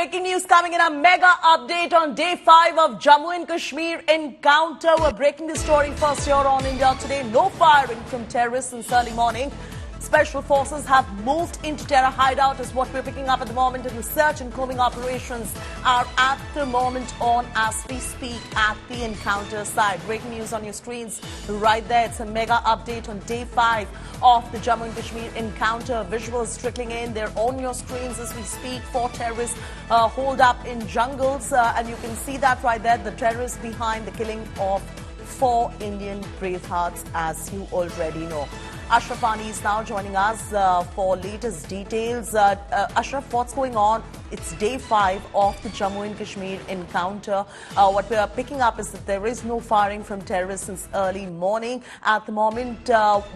breaking news coming in, a mega update on day 5 of Jammu and Kashmir encounter. We're breaking the story first here on India Today. No firing from terrorists since early morning. Special forces have moved into terror hideout is what we're picking up at the moment, and the search and combing operations are at the moment on as we speak at the encounter site. Breaking news on your screens right there. It's a mega update on day 5 of the Jammu and Kashmir encounter. Visuals trickling in. They're on your screens as we speak. 4 terrorists holed up in jungles, and you can see that right there. The terrorists behind the killing of 4 Indian bravehearts, as you already know. Ashraf is now joining us for latest details. Ashraf, what's going on? It's day 5 of the Jammu and Kashmir encounter. What we are picking up is that there is no firing from terrorists since early morning. At the moment,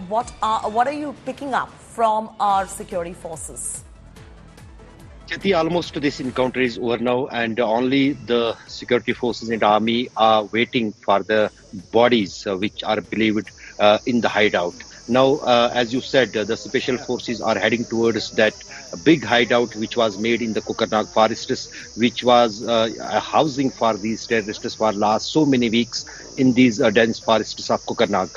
what are you picking up from our security forces? Jyoti, almost this encounter is over now, and only the security forces and army are waiting for the bodies which are believed in the hideout. Now, as you said, the special forces are heading towards that big hideout which was made in the Kokernag forests, which was a housing for these terrorists for last so many weeks in these dense forests of Kokernag.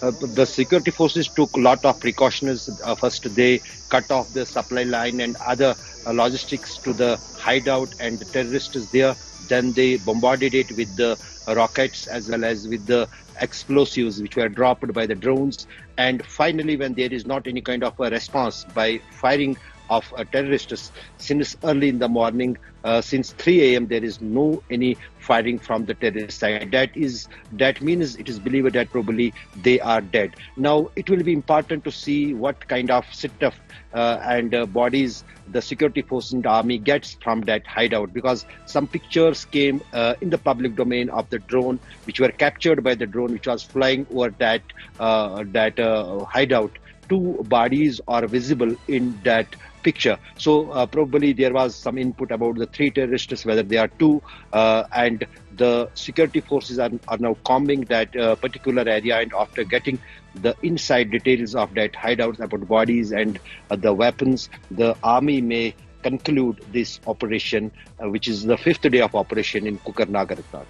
The security forces took a lot of precautions. First, they cut off the supply line and other logistics to the hideout and the terrorists there. Then they bombarded it with the rockets as well as with the explosives which were dropped by the drones. And finally, when there is not any kind of a response by firing of terrorists since early in the morning, since 3 a.m. there is no any firing from the terrorist side. That means it is believed that probably they are dead. Now it will be important to see what kind of sit-up and bodies the security force and army gets from that hideout, because some pictures came in the public domain of the drone which were captured by the drone which was flying over that hideout. 2 bodies are visible in that picture. So probably there was some input about the 3 terrorists, whether they are 2, and the security forces are now combing that particular area, and after getting the inside details of that hideout about bodies and the weapons, the army may conclude this operation, which is the 5th day of operation in Kokernag.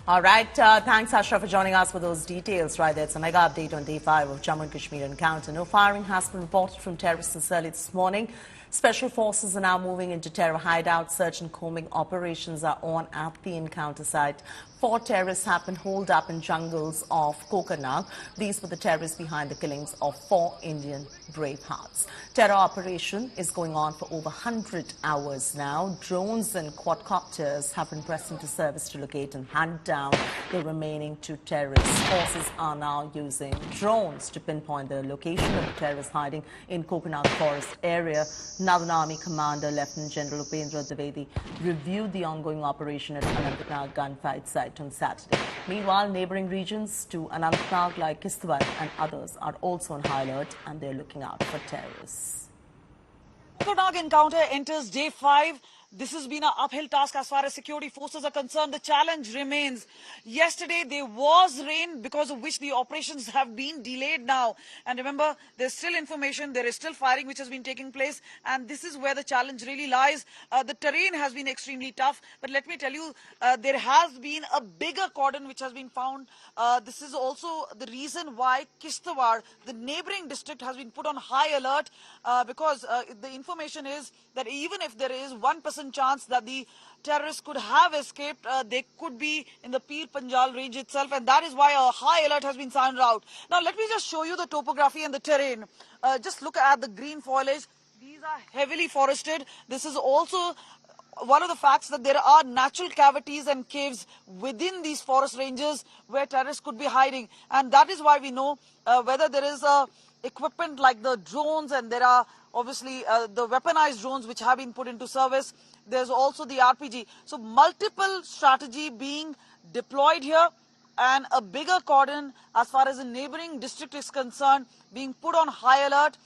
All right. Thanks, Ashraf, for joining us for those details right there. It's a mega update on day 5 of Jammu and Kashmir encounter. No firing has been reported from terrorists since early this morning. Special forces are now moving into terror hideout. Search and combing operations are on at the encounter site. 4 terrorists have been holed up in jungles of Kokernag. These were the terrorists behind the killings of 4 Indian bravehearts. Terror operation is going on for over 100 hours now. Drones and quadcopters have been pressed into service to locate and hunt down the remaining 2 terrorists. Forces are now using drones to pinpoint the location of the terrorists hiding in Kokernag forest area. Northern Army Commander Lieutenant General Upendra Dwivedi reviewed the ongoing operation at Anantnag gunfight site on Saturday. Meanwhile, neighboring regions to Anantnag like Hideout and others are also on high alert, and they're looking out for terrorists. Kokernag encounter enters day 5. This has been an uphill task as far as security forces are concerned. The challenge remains. Yesterday, there was rain because of which the operations have been delayed now. And remember, there's still information. There is still firing which has been taking place. And this is where the challenge really lies. The terrain has been extremely tough. But let me tell you, there has been a bigger cordon which has been found. This is also the reason why Kishtwar, the neighboring district, has been put on high alert because the information is that even if there is 1% chance that the terrorists could have escaped, they could be in the Pir Panjal range itself, and that is why a high alert has been sounded out. Now let me just show you the topography and the terrain. Just look at the green foliage. These are heavily forested. This is also one of the facts that there are natural cavities and caves within these forest ranges where terrorists could be hiding, and that is why we know whether there is equipment like the drones, and there are obviously the weaponized drones which have been put into service. There's also the RPG. So multiple strategy being deployed here, and a bigger cordon as far as the neighboring district is concerned being put on high alert.